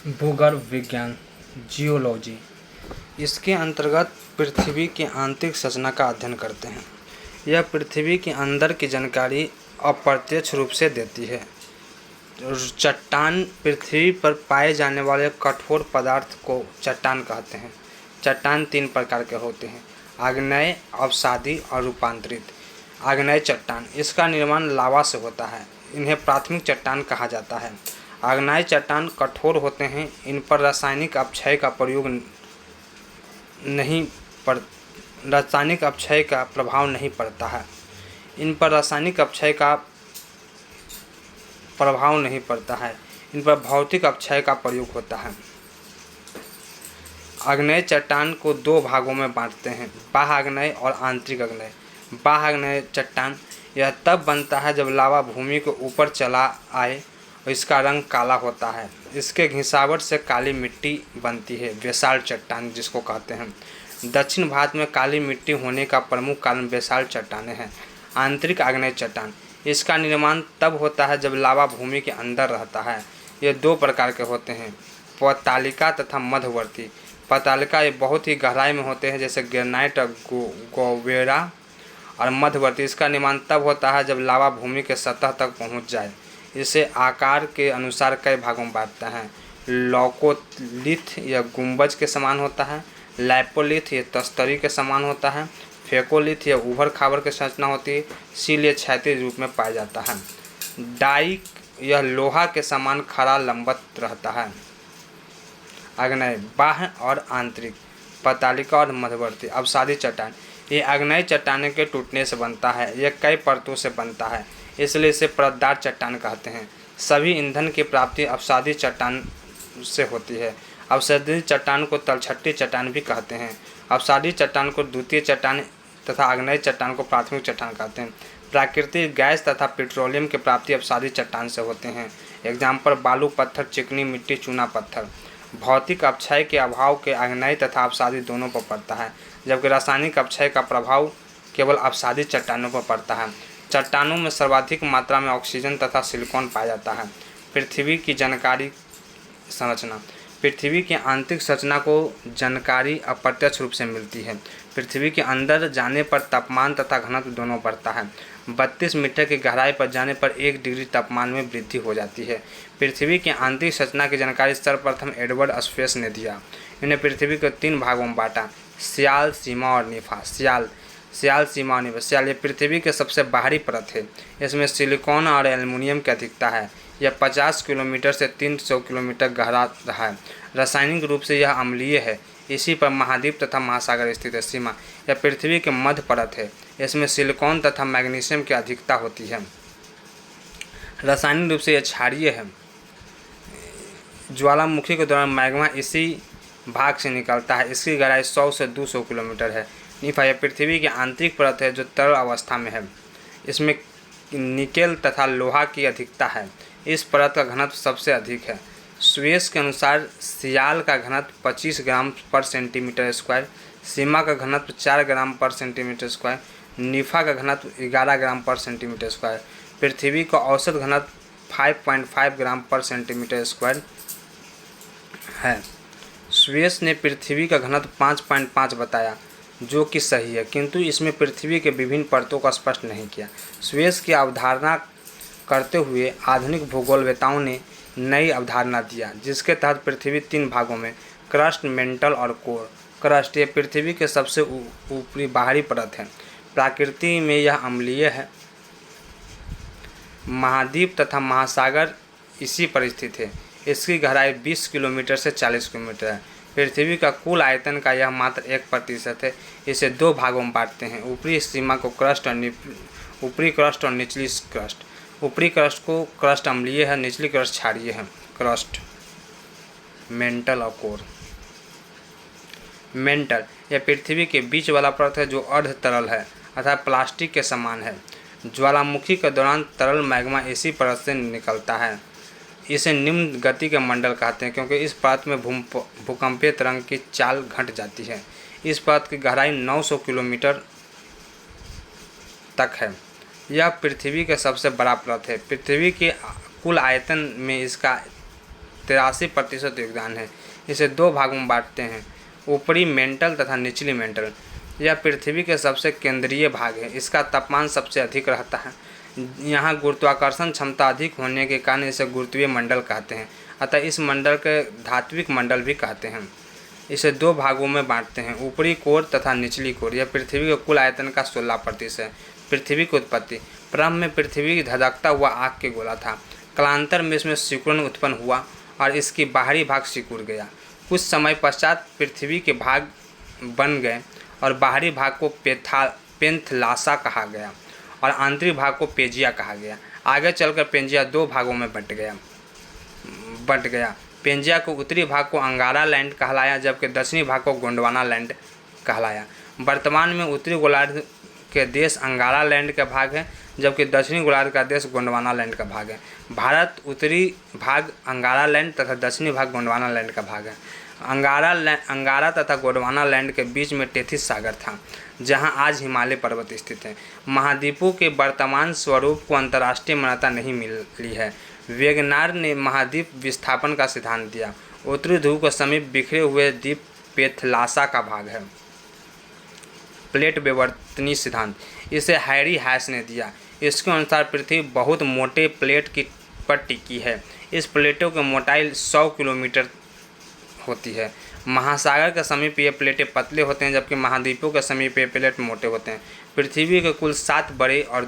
भूगर्भ विज्ञान जियोलॉजी। इसके अंतर्गत पृथ्वी की आंतरिक संरचना का अध्ययन करते हैं। यह पृथ्वी के अंदर की जानकारी अप्रत्यक्ष रूप से देती है। चट्टान पृथ्वी पर पाए जाने वाले कठोर पदार्थ को चट्टान कहते हैं। चट्टान 3 प्रकार के होते हैं: आग्नेय, अवसादी और रूपांतरित। आग्नेय चट्टान, इसका निर्माण लावा से होता है। इन्हें प्राथमिक चट्टान कहा जाता है। आग्नेय चट्टान कठोर होते हैं। इन पर रासायनिक अपक्षय का प्रभाव नहीं पड़ता है। इन पर रासायनिक अपक्षय का प्रभाव नहीं पड़ता है। इन पर भौतिक अपक्षय का प्रयोग होता है। आग्नेय चट्टान को 2 भागों में बांटते हैं: बाह्य आग्नेय और आंतरिक आग्नेय। बाह्य आग्नेय चट्टान यह तब बनता है जब लावा भूमि के ऊपर चला आए और इसका रंग काला होता है। इसके घिसावट से काली मिट्टी बनती है, बेसाल्ट चट्टान जिसको कहते हैं। दक्षिण भारत में काली मिट्टी होने का प्रमुख कारण बेसाल्ट चट्टानें हैं। आंतरिक आग्नेय चट्टान, इसका निर्माण तब होता है जब लावा भूमि के अंदर रहता है। ये 2 प्रकार के होते हैं: पतालिका तथा मध्यवर्ती। पतालिका ये बहुत ही गहराई में होते हैं, जैसे ग्रेनाइट और गोवेरा। और मध्यवर्ती, इसका निर्माण तब होता है जब लावा भूमि के सतह तक पहुंच जाए। इसे आकार के अनुसार कई भागों में बांटते हैं: लौकोलिथ यह गुंबज के समान होता है। लैपोलिथ यह तस्तरी के समान होता है। फेकोलिथ यह उभर खाबर की संरचना होती है, इसीलिए क्षैतिज रूप में पाया जाता है। डाइक यह लोहा के समान खड़ा लंबत रहता है। आग्नेय, बाह्य और आंतरिक। पतालिका और मध्यवर्ती। अवसादी चट्टान, ये आग्नेय चट्टानों के टूटने से बनता है। यह कई परतों से बनता है, इसलिए इसे परतदार चट्टान कहते हैं। सभी ईंधन की प्राप्ति अवसादी चट्टान से होती है। अवसादी चट्टान को तलछटी चट्टान भी कहते हैं। अवसादी चट्टान को द्वितीय चट्टान तथा आग्नेय चट्टान को प्राथमिक चट्टान कहते हैं। प्राकृतिक गैस तथा पेट्रोलियम की प्राप्ति अवसादी चट्टान से होते हैं। एग्जाम्पल: बालू पत्थर, चिकनी मिट्टी, चूना पत्थर। भौतिक अपक्षय के अभाव के आग्नेय तथा अवसादी दोनों पर पड़ता है, जबकि रासायनिक अपक्षय का प्रभाव केवल अवसादी चट्टानों पर पड़ता है। चट्टानों में सर्वाधिक मात्रा में ऑक्सीजन तथा सिलिकॉन पाया जाता है। पृथ्वी की जानकारी संरचना। पृथ्वी की आंतरिक संरचना को जानकारी अप्रत्यक्ष रूप से मिलती है। पृथ्वी के अंदर जाने पर तापमान तथा घनत्व दोनों बढ़ता है। 32 मीटर की गहराई पर जाने पर 1 डिग्री तापमान में वृद्धि हो जाती है। पृथ्वी की आंतरिक संरचना की जानकारी सर्वप्रथम एडवर्ड स्पेस ने दिया। इन्हें पृथ्वी को 3 भागों में बांटा: सियाल, सीमा और निफा। सियाल, सीमा और निफा। सियाल ये पृथ्वी के सबसे बाहरी परत है। इसमें सिलिकॉन और एल्युमिनियम की अधिकता है। यह 50 किलोमीटर से 300 किलोमीटर गहरा रहा है। रासायनिक रूप से यह अम्लीय है। इसी पर महाद्वीप तथा महासागर स्थित है। सीमा, यह पृथ्वी के मध्य परत है। इसमें सिलिकॉन तथा मैग्नीशियम की अधिकता होती है। रासायनिक रूप से यह क्षारीय है। ज्वालामुखी के दौरान मैग्मा इसी भाग से निकलता है। इसकी गहराई 100 से 200 किलोमीटर है। निफा, यह पृथ्वी की आंतरिक परत है जो तरल अवस्था में है। इसमें निकेल तथा लोहा की अधिकता है। इस परत का घनत्व सबसे अधिक है। स्वेस के अनुसार सियाल का घनत्व 25 ग्राम पर सेंटीमीटर स्क्वायर, सीमा का घनत्व 4 ग्राम पर सेंटीमीटर स्क्वायर, निफा का घनत्व 11 ग्राम पर सेंटीमीटर स्क्वायर। पृथ्वी का औसत घनत्व 5.5 ग्राम पर सेंटीमीटर स्क्वायर है। स्वेस ने पृथ्वी का घनत्व 5.5 बताया, जो कि सही है, किंतु इसमें पृथ्वी के विभिन्न परतों का स्पष्ट नहीं किया। स्वेस की अवधारणा करते हुए आधुनिक भूगोलवेताओं ने नई अवधारणा दिया, जिसके तहत पृथ्वी 3 भागों में: क्रस्ट, मेंटल और कोर। क्रस्ट ये पृथ्वी के सबसे ऊपरी बाहरी परत है। प्रकृति में यह अम्लीय है। महाद्वीप तथा महासागर इसी पर स्थित है। इसकी गहराई 20 किलोमीटर से 40 किलोमीटर है। पृथ्वी का कुल आयतन का यह मात्र 1% है। इसे 2 भागों में बांटते हैं: ऊपरी सीमा को ऊपरी क्रस्ट और निचली क्रस्ट। ऊपरी क्रस्ट को क्रस्ट अम्लीय है, निचली क्रस्ट क्षारीय है। क्रस्ट, मेंटल और कोर। मेंटल यह पृथ्वी के बीच वाला परत है जो अर्ध तरल है अर्थात प्लास्टिक के समान है। ज्वालामुखी के दौरान तरल मैग्मा इसी परत से निकलता है। इसे निम्न गति के मंडल कहते हैं, क्योंकि इस परत में भूकंपीय तरंग की चाल घट जाती है। इस परत की गहराई 900 किलोमीटर तक है। यह पृथ्वी का सबसे बड़ा परत है। पृथ्वी के कुल आयतन में इसका 83% योगदान है। इसे दो भागों में बांटते हैं, ऊपरी मेंटल तथा निचली मेंटल। यह पृथ्वी के सबसे केंद्रीय भाग है। इसका तापमान सबसे अधिक रहता है। यहाँ गुरुत्वाकर्षण क्षमता अधिक होने के कारण इसे गुरुत्वीय मंडल कहते हैं, अतः इस मंडल के धात्विक मंडल भी कहते हैं। इसे दो भागों में बांटते हैं, ऊपरी कोर तथा निचली कोर। यह पृथ्वी के कुल आयतन का 16% है। पृथ्वी की उत्पत्ति। प्रारंभ में पृथ्वी धधकता हुआ आग के गोला था। कालांतर में इसमें सिकुड़न उत्पन्न हुआ और इसकी बाहरी भाग सिकुड़ गया। कुछ समय पश्चात पृथ्वी के भाग बन गए और बाहरी भाग को पेंथलासा कहा गया और आंतरिक भाग को पेजिया कहा गया। आगे चलकर पेंजिया दो भागों में बंट गया। पेंजिया को उत्तरी भाग को अंगारा लैंड कहलाया, जबकि दक्षिणी भाग को गोंडवाना लैंड कहलाया। वर्तमान में उत्तरी गोलार्ध के देश अंगारा लैंड का भाग है, जबकि दक्षिणी गोलार्ध का देश गोंडवाना लैंड का भाग है। भारत उत्तरी भाग अंगारा लैंड तथा दक्षिणी भाग गोंडवाना लैंड का भाग है। अंगारा तथा गोंडवाना लैंड के बीच में टेथिस सागर था, जहां आज हिमालय पर्वत स्थित है। महाद्वीपों के वर्तमान स्वरूप को अंतर्राष्ट्रीय मान्यता नहीं मिली है। वेगनार ने महाद्वीप विस्थापन का सिद्धांत दिया। उत्तरी ध्रुव के समीप बिखरे हुए द्वीप पेथलासा का भाग है। प्लेट विवर्तनीय सिद्धांत, इसे हैरी हैश ने दिया। इसके अनुसार पृथ्वी बहुत मोटे प्लेट पर टिकी है। इस प्लेटों की मोटाई 100 किलोमीटर होती है। महासागर के समीप ये प्लेटें पतले होते हैं, जबकि महाद्वीपों के समीप ये प्लेट मोटे होते हैं। पृथ्वी के कुल 7 बड़े और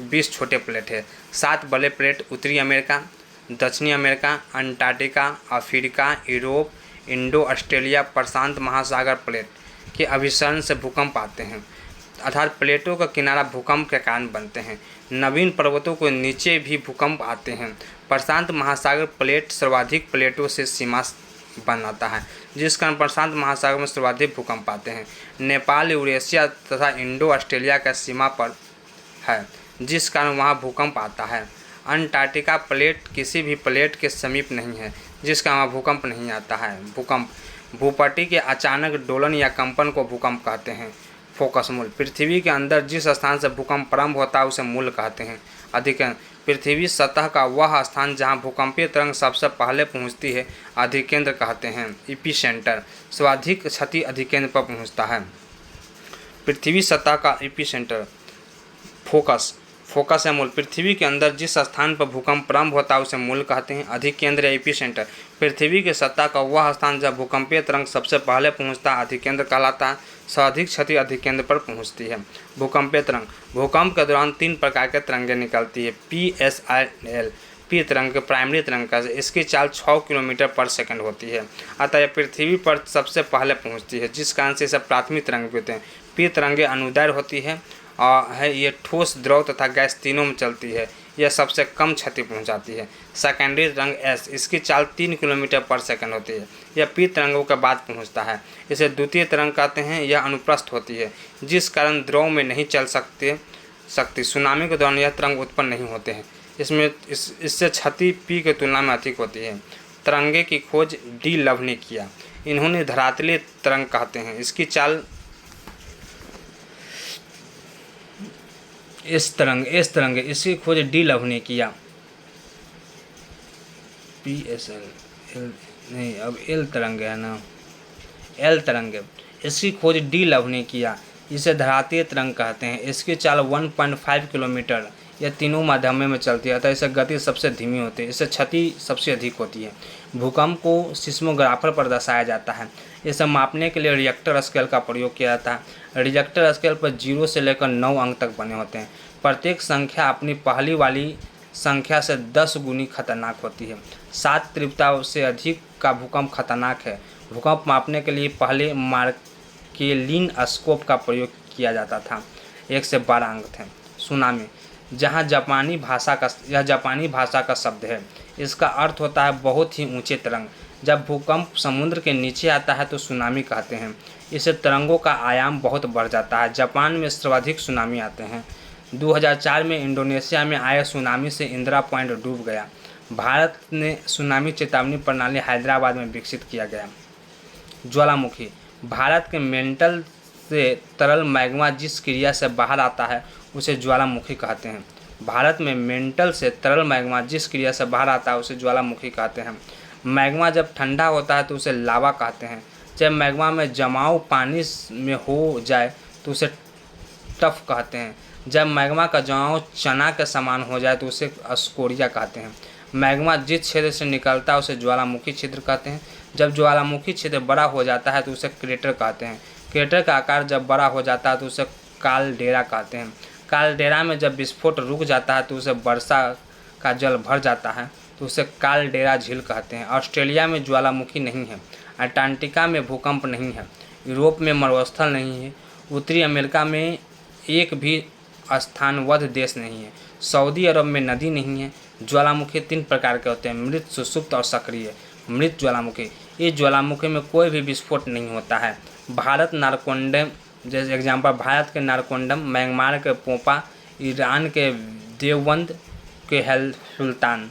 20 छोटे प्लेट हैं। 7 बड़े प्लेट उत्तरी अमेरिका, दक्षिणी America, Antarctica, Africa, Europe, Indo Australia, प्रशांत महासागर प्लेट के अभिसरण से भूकंप आते हैं, अर्थात प्लेटों का किनारा भूकंप के कारण बनते हैं। नवीन पर्वतों के नीचे भी भूकंप आते हैं। प्रशांत महासागर प्लेट सर्वाधिक प्लेटों से सीमा बनाता है, जिस कारण प्रशांत महासागर में सर्वाधिक भूकंप आते हैं। नेपाल यूरेशिया तथा इंडो ऑस्ट्रेलिया का सीमा पर है, जिस कारण वहां भूकंप आता है। अंटार्कटिका प्लेट किसी भी प्लेट के समीप नहीं है, जिस कारण वहाँ भूकंप नहीं आता है। भूकंप भूपट्टी के अचानक डोलन या कंपन को भूकंप कहते हैं। फोकस मूल, पृथ्वी के अंदर जिस स्थान से भूकंप प्रारंभ होता है उसे मूल कहते हैं। अधिकेंद्र, पृथ्वी सतह का वह स्थान जहां भूकंपीय तरंग सबसे पहले पहुंचती है अधिकेंद्र कहते हैं। एपिसेंटर, सर्वाधिक क्षति अधिकेंद्र पर पहुंचता है। पृथ्वी सतह का एपिसेंटर। फोकस, फोकस है मूल, पृथ्वी के अंदर जिस स्थान पर भूकंप प्रारंभ होता है उसे मूल कहते हैं। अधिकेंद्र या एपिसेंटर, पृथ्वी के सतह का वह स्थान जब भूकंपीय तरंग सबसे पहले पहुंचता है अधिकेंद्र कहलाता है। सर्वाधिक क्षति अधिकेंद्र पर पहुंचती है। भूकंपीय तरंग, भूकंप के दौरान 3 प्रकार के तरंगें निकलती है। PSIL, पी तरंग प्राइमरी तरंग का, इसकी चाल 6 किलोमीटर पर सेकंड होती है, अतः यह पृथ्वी पर सबसे पहले पहुंचती है, जिस कारण से इसे प्राथमिक तरंग भी होते हैं। पी तरंगें अनुदैर्घ्य होती है ये ठोस, द्रव तथा गैस तीनों में चलती है। यह सबसे कम क्षति पहुंचाती है। सेकेंडरी तरंग एस, इसकी चाल 3 किलोमीटर पर सेकंड होती है। यह पी तरंगों के बाद पहुंचता है। इसे द्वितीय तरंग कहते हैं। यह अनुप्रस्थ होती है, जिस कारण द्रव में नहीं चल सकती। सुनामी के दौरान यह तरंग उत्पन्न नहीं होते हैं। इससे क्षति पी की तुलना में अधिक होती है। तरंगे की खोज डी लव ने किया। इन्होंने धरातलीय तरंग कहते हैं। इसकी चाल इस तरंग इसकी खोज डी लव ने किया। PSL नहीं, अब एल तरंग है ना, एल तरंग, इसकी खोज डी लव ने किया। इसे धरातलीय तरंग कहते हैं। इसकी चाल 1.5 किलोमीटर, यह तीनों माध्यमों में चलती है, अतः इससे गति सबसे धीमी होती है। इससे क्षति सबसे अधिक होती है। भूकंप को सिस्मोग्राफर पर दर्शाया जाता है। इसे मापने के लिए रिएक्टर स्केल का प्रयोग किया जाता है। रिएक्टर स्केल पर 0 से लेकर 9 अंक तक बने होते हैं। प्रत्येक संख्या अपनी पहली वाली संख्या से 10 गुनी खतरनाक होती है। 7 तीव्रता से अधिक का भूकंप खतरनाक है। भूकंप मापने के लिए पहले मार्केलिन स्कोप का प्रयोग किया जाता था। 1 से 12 अंक थे। सुनामी, यह जापानी भाषा का शब्द है। इसका अर्थ होता है बहुत ही ऊंचे तरंग। जब भूकंप समुद्र के नीचे आता है तो सुनामी कहते हैं। इससे तरंगों का आयाम बहुत बढ़ जाता है। जापान में सर्वाधिक सुनामी आते हैं। 2004 में इंडोनेशिया में आए सुनामी से इंदिरा पॉइंट डूब गया। भारत ने सुनामी चेतावनी प्रणाली हैदराबाद में विकसित किया गया। ज्वालामुखी, भारत के मेंटल से तरल मैग्मा जिस क्रिया से बाहर आता है उसे ज्वालामुखी कहते हैं। भारत में मेंटल से तरल मैग्मा जिस क्रिया से बाहर आता है उसे ज्वालामुखी कहते हैं। मैग्मा जब ठंडा होता है तो उसे लावा कहते हैं। जब मैग्मा में जमाव पानी में हो जाए तो उसे टफ कहते हैं। जब मैग्मा का जमाव चना के समान हो जाए तो उसे अस्कोरिया कहते हैं। मैग्मा जिस क्षेत्र से निकलता है उसे ज्वालामुखी क्षेत्र कहते हैं। जब ज्वालामुखी क्षेत्र बड़ा हो जाता है तो उसे क्रेटर कहते हैं। क्रेटर का आकार जब बड़ा हो जाता है तो उसे कालडेरा कहते हैं। कालडेरा में जब विस्फोट रुक जाता है तो उसे वर्षा का जल भर जाता है तो उसे कालडेरा झील कहते हैं। ऑस्ट्रेलिया में ज्वालामुखी नहीं है। अंटार्कटिका में भूकंप नहीं है। यूरोप में मरुस्थल नहीं है। उत्तरी अमेरिका में एक भी स्थानबद्ध देश नहीं है। सऊदी अरब में नदी नहीं है। ज्वालामुखी 3 प्रकार के होते हैं, मृत, सुषुप्त और सक्रिय। मृत ज्वालामुखी, इस ज्वालामुखी में कोई भी विस्फोट नहीं होता है। भारत नारकोंडम, जैसे एग्जाम्पल भारत के नारकोंडम, म्यांमार के पोपा, ईरान के देवबंद के सुल्तान।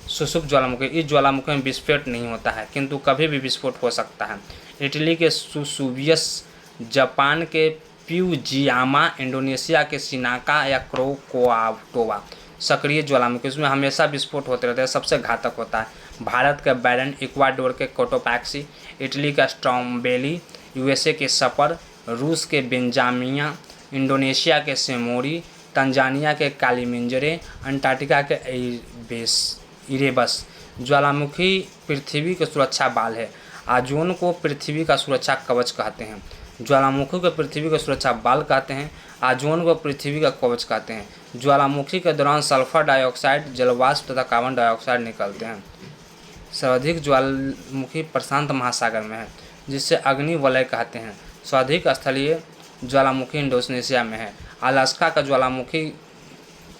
सुषुप्त ज्वालामुखी, इस ज्वालामुखी में विस्फोट नहीं होता है किंतु कभी भी विस्फोट हो सकता है। इटली के सुसुवियस, जापान के प्यूजियामा, इंडोनेशिया के सिनाका या क्रोकोवाटोवा। सक्रिय ज्वालामुखी, इसमें हमेशा विस्फोट होते रहते हैं, सबसे घातक होता है। भारत के बैरन, इक्वाडोर के कोटोपैक्सी, इटली का स्ट्रॉम्बेली, यूएसए के सपर, रूस के बेंजामिया, इंडोनेशिया के सेमोरी, तंजानिया के कालीमिंजरे, अंटार्कटिका के इरेबस। ज्वालामुखी पृथ्वी के सुरक्षा बाल है। ओजोन को पृथ्वी का सुरक्षा कवच कहते हैं। ज्वालामुखी को पृथ्वी का सुरक्षा बाल कहते हैं। ओजोन को पृथ्वी का कवच कहते हैं। ज्वालामुखी के दौरान सल्फर डाइऑक्साइड, जलवाष्प तथा कार्बन डाइऑक्साइड निकलते हैं। सर्वाधिक ज्वालामुखी प्रशांत महासागर में है, जिससे अग्नि वलय कहते हैं। सर्वाधिक स्थलीय ज्वालामुखी इंडोनेशिया में है। अलास्का का ज्वालामुखी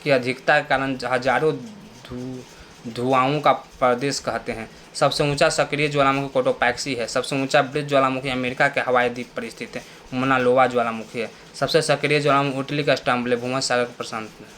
की अधिकता के कारण हजारों धुआओं का प्रदेश कहते हैं। सबसे ऊंचा सक्रिय ज्वालामुखी कोटोपैक्सी है। सबसे ऊंचा मृत ज्वालामुखी अमेरिका के हवाई द्वीप पर स्थित है, मनालोवा ज्वालामुखी है। सबसे सक्रिय ज्वालामुखी इटली का स्टम्बले, भूमध्य सागर के प्रशांत में।